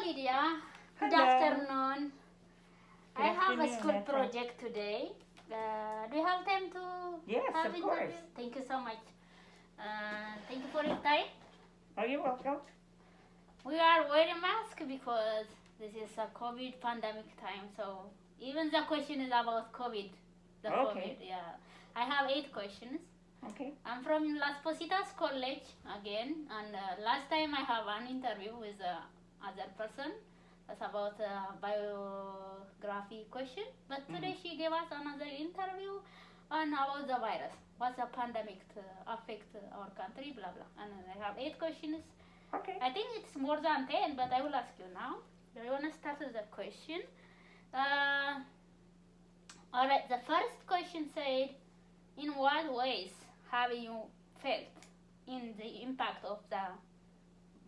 Lydia. Good Hello. afternoon. Good I have a afternoon, school Netta. project today. Do you have time to Yes, have of interview? course. Thank you so much. Thank you for your time. Oh, you're welcome. We are wearing masks because this is a COVID pandemic time. So even the question is about COVID. The Okay. COVID, yeah. I have 8 questions. Okay. I'm from Las Positas College again, and last time I have an interview with other person. That's about biography question. But today she gave us another interview on about the virus. What's the pandemic to affect our country, blah blah. And I have 8 questions. Okay. I think it's more than 10, but I will ask you now. Do you want to start with the question? All right. The first question said, in what ways have you felt in the impact of the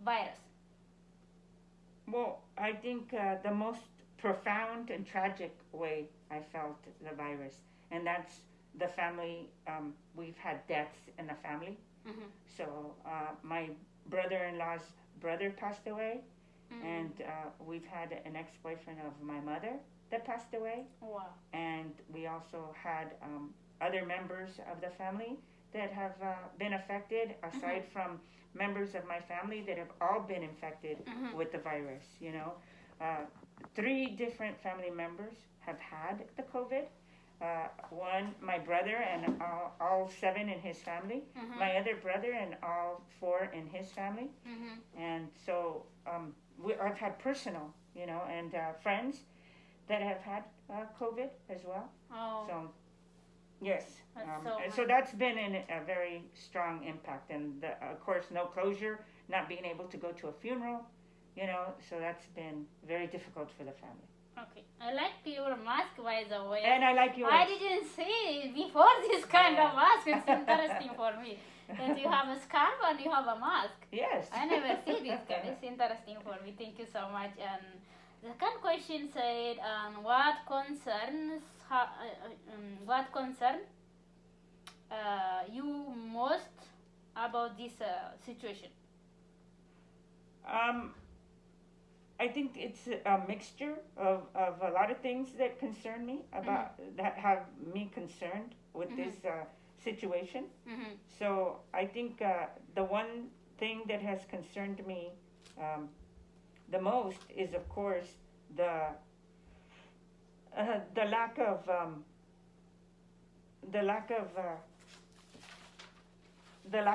virus? Well, I think the most profound and tragic way I felt the virus, and that's the family. We've had deaths in the family. Mm-hmm. So my brother-in-law's brother passed away, Mm-hmm. and we've had an ex-boyfriend of my mother that passed away. Wow. And we also had other members of the family that have been affected, aside from members of my family that have all been infected with the virus. 3 different family members have had the COVID. One, my brother and all 7 in his family. My other brother and all 4 in his family. And so I've had personal, and friends that have had COVID as well. Oh. So, yes. That's So that's been a very strong impact. And, of course, no closure, not being able to go to a funeral, so that's been very difficult for the family. Okay. I like your mask, by the way. And I like yours. I didn't see before this kind of mask. It's interesting for me. That you have a scarf and you have a mask. Yes. I never see this kind. It's interesting for me. Thank you so much. And the second question said, what concern you most about this situation? I think it's a mixture of a lot of things that concern me that have me concerned with this situation. So I think the one thing that has concerned me the most is, of course, the lack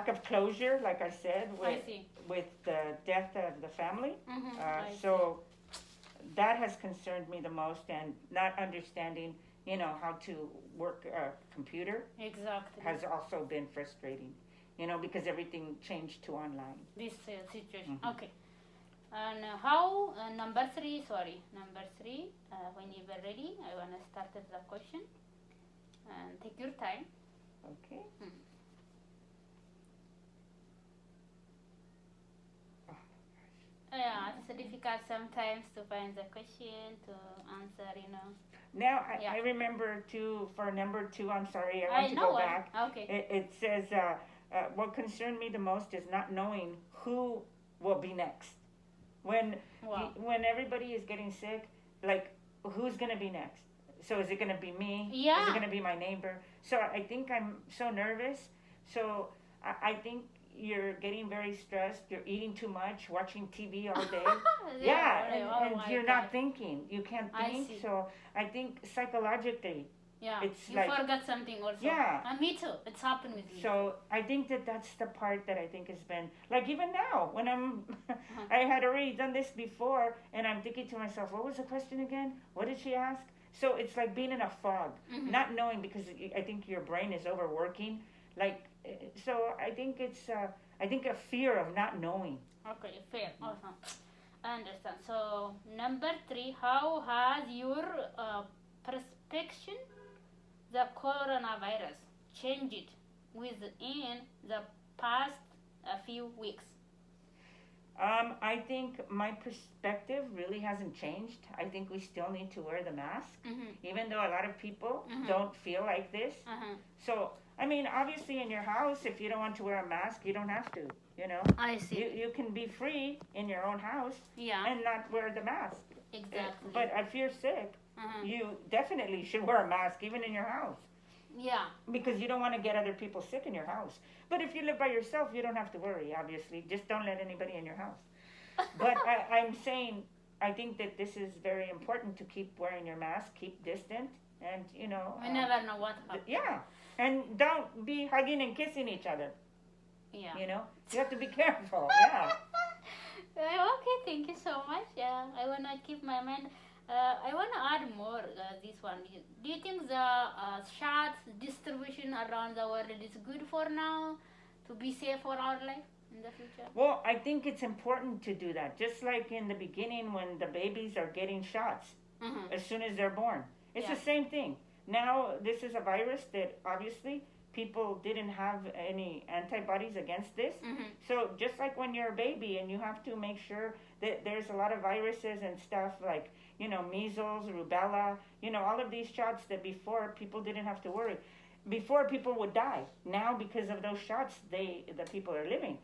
of closure, like I said, with the death of the family. So that has concerned me the most, and not understanding, how to work a computer. Exactly. Has also been frustrating, because everything changed to online. This situation. Okay. And how, number 3, when you were ready, I want to start with the question. And take your time. Okay. Yeah, it's difficult sometimes to find the question, to answer, Now, I remember too, for number 2, I'm sorry, I want to know go back. Okay. It says, what concerned me the most is not knowing who will be next. When everybody is getting sick, like, who's going to be next? So is it going to be me? Yeah. Is it going to be my neighbor? So I think I'm so nervous. So I think you're getting very stressed. You're eating too much, watching TV all day. And you're not thinking. You can't think. So I think psychologically, it's you forgot something also. Yeah. And me too. It's happened with me. So I think that's the part that I think has been, like, even now when I had already done this before, and I'm thinking to myself, what was the question again? What did she ask? So it's like being in a fog, not knowing, because I think your brain is overworking. Like, so I think it's a fear of not knowing. Okay, fair. Awesome. I understand. So number 3, how has your perception the coronavirus changed within the past few weeks? I think my perspective really hasn't changed. I think we still need to wear the mask, even though a lot of people don't feel like this. So, I mean, obviously in your house, if you don't want to wear a mask, you don't have to. You know, I see. you can be free in your own house Yeah. and not wear the mask. Exactly. But if you're sick, you definitely should wear a mask even in your house. Yeah. Because you don't want to get other people sick in your house. But if you live by yourself, you don't have to worry, obviously. Just don't let anybody in your house. But I'm saying, I think that this is very important to keep wearing your mask, keep distant, and, you know. We never know what happens. Yeah. And don't be hugging and kissing each other. Yeah. You know, you have to be careful. Yeah. Okay, thank you so much. I want to keep my mind. I want to add more this one. Do you think the shots distribution around the world is good for now to be safe for our life in the future? Well, I think it's important to do that. Just like in the beginning when the babies are getting shots as soon as they're born. It's the same thing. Now, this is a virus that obviously people didn't have any antibodies against this. So just like when you're a baby and you have to make sure that there's a lot of viruses and stuff like, you know, measles, rubella, you know, all of these shots that before people didn't have to worry. Before people would die. Now because of those shots, the people are living.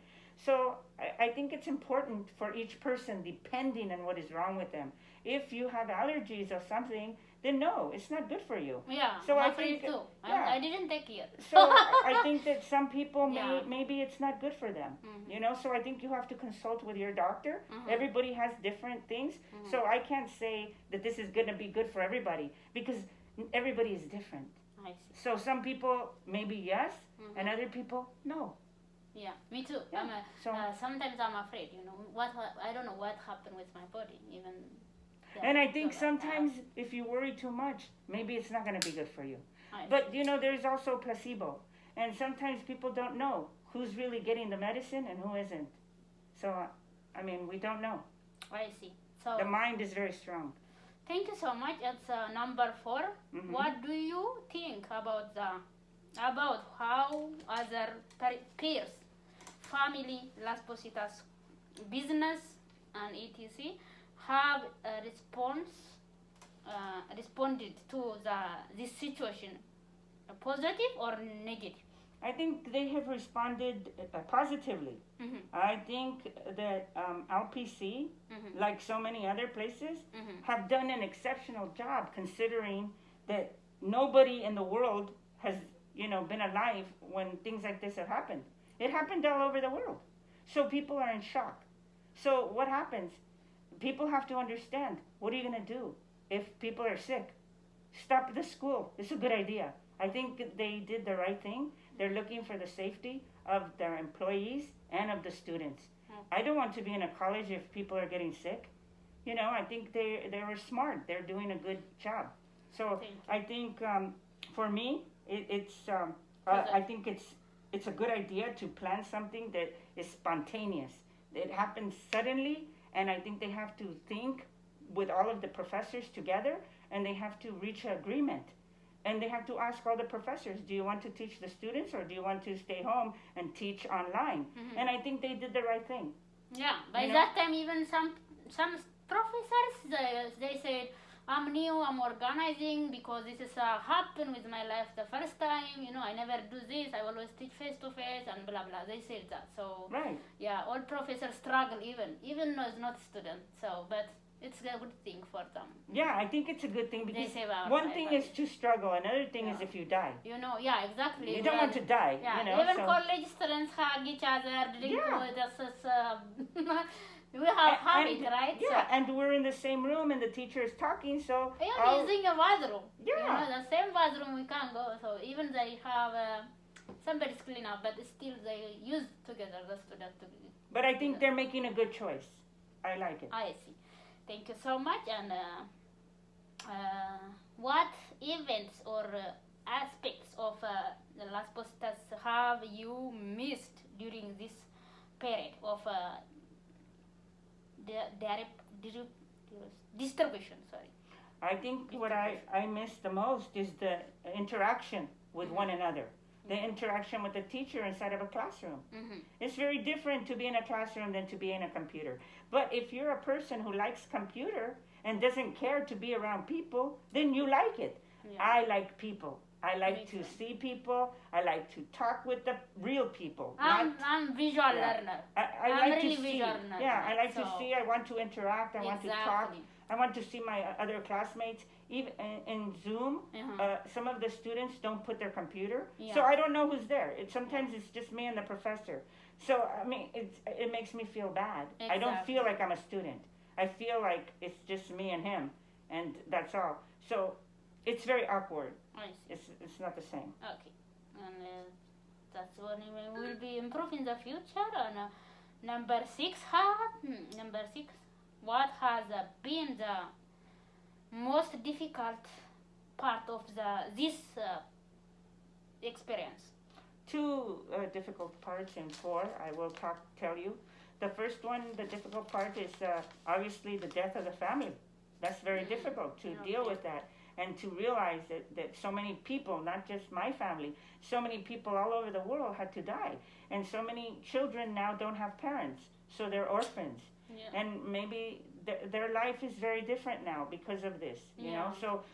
So I think it's important for each person depending on what is wrong with them. If you have allergies or something, then no, it's not good for you. Yeah, so I'm I afraid think, too. Yeah. I didn't take it. So I think that some people maybe it's not good for them. Mm-hmm. You know, so I think you have to consult with your doctor. Mm-hmm. Everybody has different things. Mm-hmm. So I can't say that this is going to be good for everybody because everybody is different. I see. So some people maybe yes, Mm-hmm. and other people no. Yeah, me too. Yeah. Sometimes I'm afraid, you know, I don't know what happened with my body, even. And I think sometimes if you worry too much, maybe it's not going to be good for you. I But, you know, there's also placebo. And sometimes people don't know who's really getting the medicine and who isn't. So, I mean, we don't know. I see. So The mind is very strong. thank you so much. It's number 4. Mhm. What do you think about how other peers, family, Las Positas, business, and etc. have responded to this situation, positive or negative? I think they have responded positively. Mm-hmm. I think that LPC, Mm-hmm. like so many other places, Mm-hmm. have done an exceptional job considering that nobody in the world has, you know, been alive when things like this have happened. It happened all over the world. So people are in shock. So what happens? People have to understand, what are you going to do if people are sick? Stop the school. It's a good idea. I think they did the right thing. They're looking for the safety of their employees and of the students. I don't want to be in a college if people are getting sick. You know, I think they were smart. They're doing a good job. So I think for me, I think it's a good idea to plan something that is spontaneous. It happens suddenly, and I think they have to think with all of the professors together, and they have to reach an agreement. And they have to ask all the professors, do you want to teach the students or do you want to stay home and teach online? Mm-hmm. And I think they did the right thing. Yeah, by that time even some professors, they said, I'm new, I'm organizing because this is happened with my life the first time, you know, I never do this, I always teach face to face and blah blah, they said that. So right. Yeah, all professors struggle even though it's not student, so but it's a good thing for them. Yeah, I think it's a good thing because one thing is to struggle, another thing is if you die. You know, yeah, exactly. You don't want to die, yeah, you know. Even college students hug each other, drink with us. We have habit, right? Yeah, and we're in the same room and the teacher is talking, so... Even using a bathroom. Yeah. You know, the same bathroom we can't go, so even they have... somebody's clean up, but still they use together, the students together. But I think they're making a good choice. I like it. I see. Thank you so much. And what events or aspects of the Las Positas have you missed during this period of distribution? Sorry. I think what I miss the most is the interaction with one another. The interaction with the teacher inside of a classroom. Mm-hmm. It's very different to be in a classroom than to be in a computer. But if you're a person who likes computer and doesn't care to be around people, then you like it. Yeah. I like people. I like to see people. I like to talk with the real people. I'm visual learner. I I'm like really to see. visual learner. Yeah, I like to see. I want to interact. I want to talk. Exactly. I want to see my other classmates. Even in Zoom, some of the students don't put their computer, so I don't know who's there. Sometimes it's just me and the professor. So I mean, it makes me feel bad. Exactly. I don't feel like I'm a student. I feel like it's just me and him, and that's all. So it's very awkward. I see. It's not the same. Okay, and that's what we will be improved in the future. And number 6, what has been the most difficult part of this experience? 2 difficult parts in 4. I will tell you. The first one, the difficult part is obviously the death of the family. That's very difficult to deal with that, and to realize that so many people, not just my family, so many people all over the world had to die, and so many children now don't have parents, so they're orphans, and maybe their life is very different now because of this, you know. So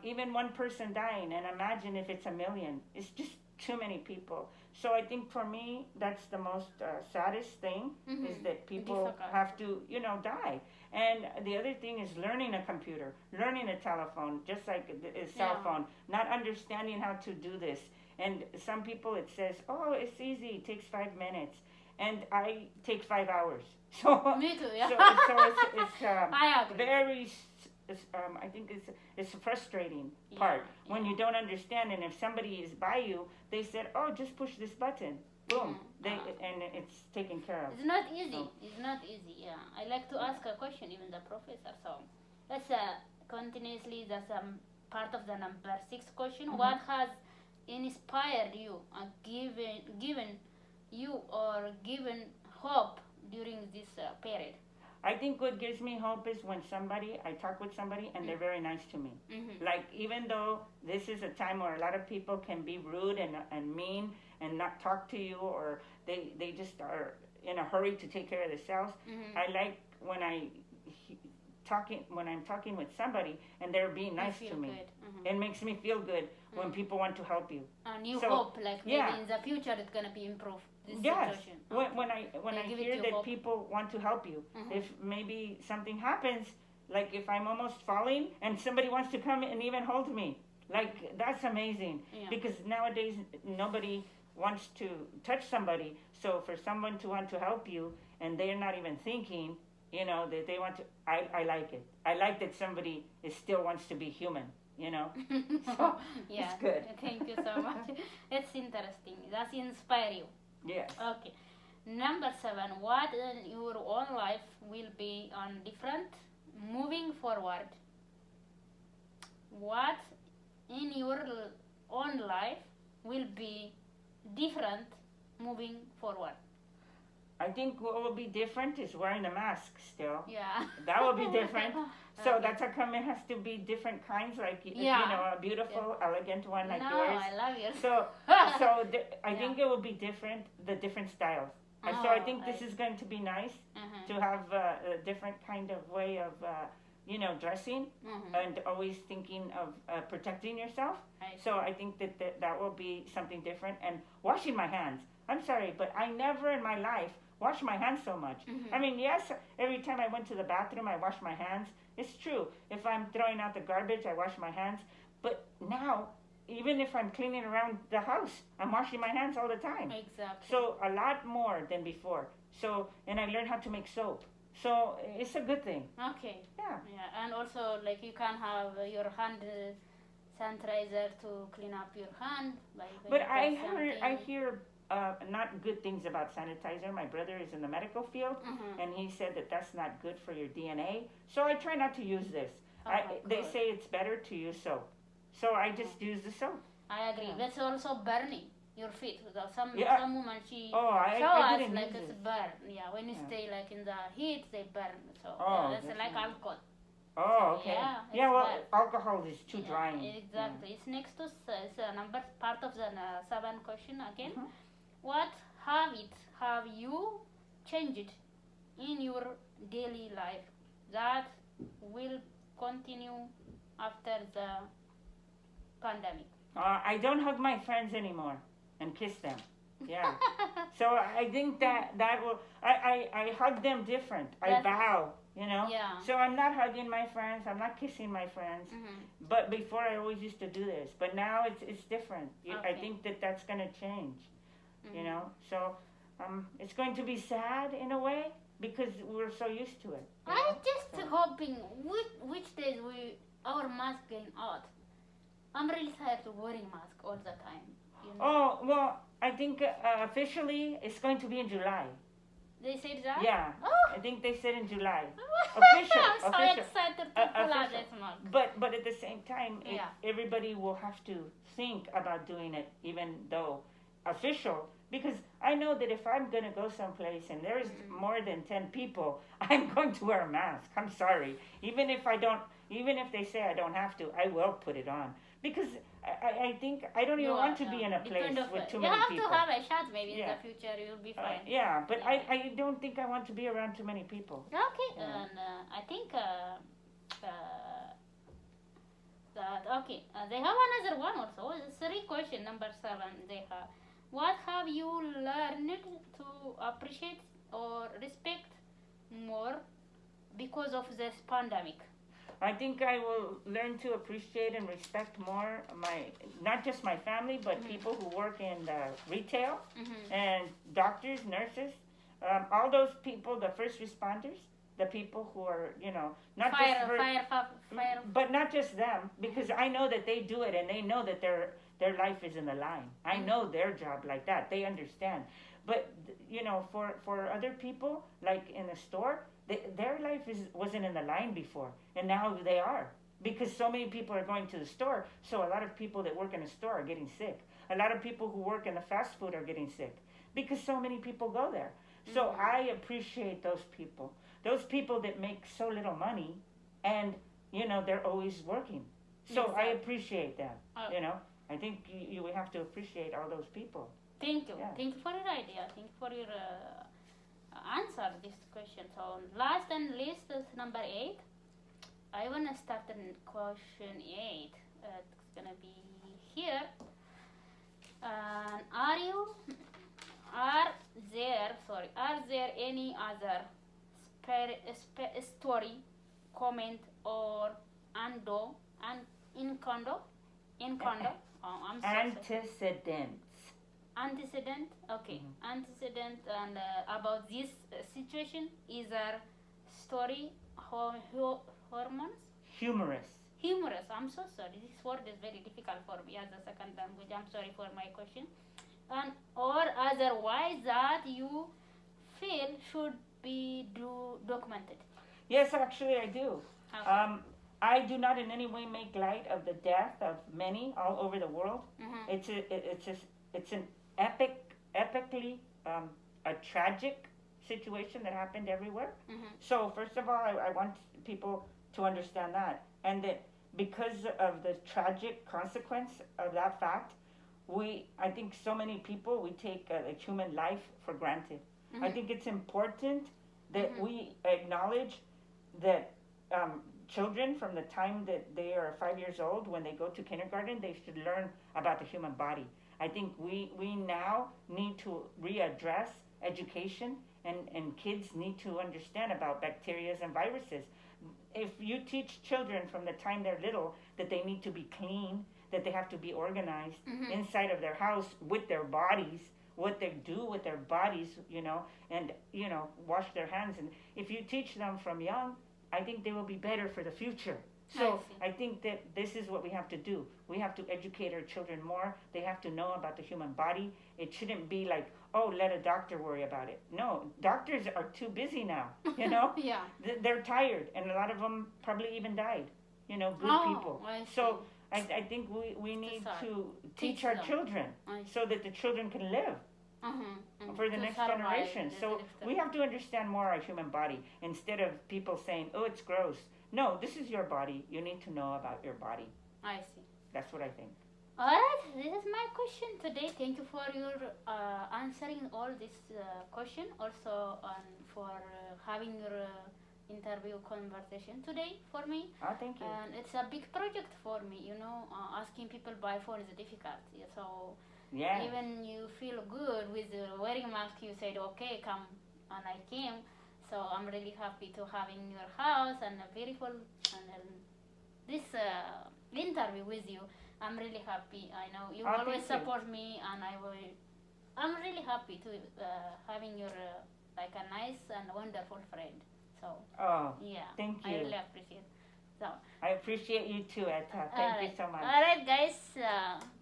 even one person dying, and imagine if it's 1 million, it's just too many people. So I think for me, that's the most saddest thing, is that people have to, die. And the other thing is learning a computer, learning a telephone, just like a cell phone, not understanding how to do this. And some people, it says, oh, it's easy, it takes 5 minutes. And I take 5 hours. So, me too, yeah. So it's I agree. very... I think it's a frustrating part when you don't understand, and if somebody is by you, they said, "Oh, just push this button, boom," and it's taken care of. It's not easy. So. It's not easy. Yeah, I like to ask a question, even the professor. So let's continuously. That's part of the number 6 question. What has inspired you, given you, or given hope during this period? I think what gives me hope is when I talk with somebody and they're very nice to me. Like, even though this is a time where a lot of people can be rude and mean and not talk to you, or they just are in a hurry to take care of themselves, I like when I'm talking with somebody and they're being nice to me. It makes me feel good when people want to help you. And you hope, like, maybe in the future it's going to be improved. Yes, when I hear that people want to help you, if maybe something happens, like if I'm almost falling and somebody wants to come and even hold me, like, that's amazing. Because nowadays nobody wants to touch somebody, so for someone to want to help you and they're not even thinking, that they want to, I like it. I like that somebody still wants to be human. So it's good. Thank you so much. It's interesting. That inspires you. Yes. Okay. Number 7. What in your own life will be on different moving forward? What in your own life will be different moving forward? I think what will be different is wearing a mask still. Yeah. That will be different. So that's how come it has to be different kinds, like, a beautiful, elegant one like yours. No, I love yours. So I think it will be different, the different styles. So I think this is going to be nice to have a different kind of way of, dressing and always thinking of protecting yourself. So I think that will be something different. And washing my hands. I'm sorry, but I never in my life washed my hands so much. I mean, yes, every time I went to the bathroom, I washed my hands. It's true. If I'm throwing out the garbage, I wash my hands. But now, even if I'm cleaning around the house, I'm washing my hands all the time. Exactly. So a lot more than before. So, and I learned how to make soap. So it's a good thing. Okay. Yeah. Yeah, and also, like, you can have your hand sanitizer to clean up your hand. But I hear not good things about sanitizer. My brother is in the medical field, and he said that that's not good for your DNA. So I try not to use this. They say it's better to use soap. So I just use the soap. I agree. Yeah. That's also burning your feet. Some woman, she I us didn't like use it's it. burn. Yeah, when you stay like in the heat, they burn. So that's like nice. alcohol. Oh, okay. Yeah, well, alcohol is too drying. Exactly. It's next to it's a number part of the 7 question again. What habits have you changed in your daily life that will continue after the pandemic? I don't hug my friends anymore and kiss them. Yeah. So I think that will. I hug them different. I bow. You know. Yeah. So I'm not hugging my friends. I'm not kissing my friends. But before I always used to do this. But now it's different. I think that's gonna change. You know. So it's going to be sad in a way because we're so used to it. I'm just hoping which days our mask getting out. I'm really tired of wearing mask all the time. You know? Oh well, I think officially it's going to be in July. They said that? Yeah. Oh. I think they said in July. I'm so excited to pull out this mask. But at the same time, everybody will have to think about doing it, even though official. Because I know that if I'm going to go someplace and there's more than 10 people, I'm going to wear a mask. I'm sorry. Even if they say I don't have to, I will put it on. Because I think I don't even want to be in a place with too many people. You have to have a shot maybe in the future. You'll be fine. But I don't think I want to be around too many people. Okay. And I think they have another one also. 3 question number 7 they have. What have you learned to appreciate or respect more because of this pandemic? I think I will learn to appreciate and respect more not just my family, but people who work in retail and doctors, nurses, all those people, the first responders, the people who are, not fire. But not just them, because I know that they do it and they know that their life is in the line. I know their job like that. They understand. But, for other people, like in a store, their life wasn't in the line before, and now they are. Because so many people are going to the store, so a lot of people that work in a store are getting sick. A lot of people who work in the fast food are getting sick, because so many people go there. So I appreciate those people that make so little money, and, they're always working. So I appreciate them, I think we have to appreciate all those people. Thank you. Yeah. Thank you for your idea. Thank you for your answer this question. So last and least is number 8. I want to start in question 8. It's going to be here. Are there any other story, comment, or antecedent, okay. Antecedent and about this situation is a story hormones? Humorous. I'm so sorry. This word is very difficult for me as a second language. I'm sorry for my question. And or otherwise that you feel should be documented. Yes, actually I do. Okay. I do not in any way make light of the death of many all over the world. It's an epically a tragic situation that happened everywhere. So first of all, I want people to understand that, and that because of the tragic consequence of that fact, I think so many people, we take human life for granted. I think it's important that we acknowledge that children, from the time that they are 5 years old, when they go to kindergarten, they should learn about the human body. I think we now need to readdress education, and kids need to understand about bacteria and viruses. If you teach children from the time they're little that they need to be clean, that they have to be organized inside of their house with their bodies, what they do with their bodies, and, wash their hands. And if you teach them from young, I think they will be better for the future. So I think that this is what we have to do. We have to educate our children more. They have to know about the human body. It shouldn't be like, let a doctor worry about it. No, doctors are too busy now, Yeah. They're tired, and a lot of them probably even died, good people. So I think we need to teach our children so that the children can live. For the next generation. So we have to understand more our human body, instead of people saying, it's gross. No, this is your body. You need to know about your body. I see. That's what I think. All right, this is my question today. Thank you for your answering all this question. Also, for having your interview conversation today for me. Oh, thank you. And it's a big project for me, you know. Asking people by phone is difficult. Yeah, so Yeah. even you feel good with wearing mask, you said, okay, come, and I came. So I'm really happy to have in your house and a beautiful and this interview with you. I'm really happy. I know you Oh, always thank you. support me, and I'm really happy to having your like a nice and wonderful friend. So Oh, yeah, thank I you. really appreciate. So I appreciate you too, Etta. Thank you so much. all right, guys.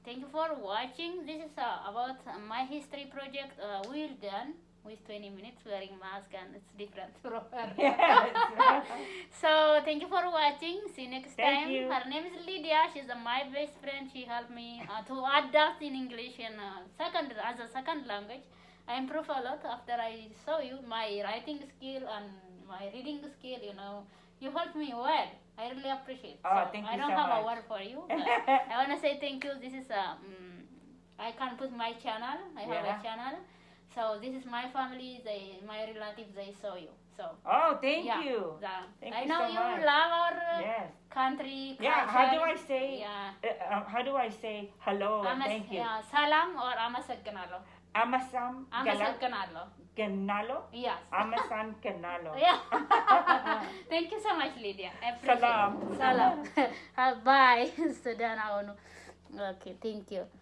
Thank you for watching. This is about my history project. We're done with 20 minutes wearing mask, and it's different from her. Yes. So thank you for watching. See you next Thank time. you. Her name is Lydia. She's my best friend. She helped me to adapt in English and as a second language. I improved a lot after I saw you. My writing skill and my reading skill, you know, you helped me well. I really appreciate. Oh, So thank I you don't so have a much. word for you. But I want to say thank you. This is I can put my channel. I have a Yeah. channel. So this is my family. My relatives. They saw you. So Oh, thank yeah, you. I Thank you know so you much. love our Yes. country. Yeah. How do I culture. say? Yeah. How do I say hello and thank you? Yeah, salam or አመሰግናለሁ. Amasam አመሰግናለሁ. Ganalo. Yes. Amasan Ganalo. Yeah. Thank you so much, Lydia. I appreciate Salam. it. Salam. Bye. So then I want to. Okay, thank you.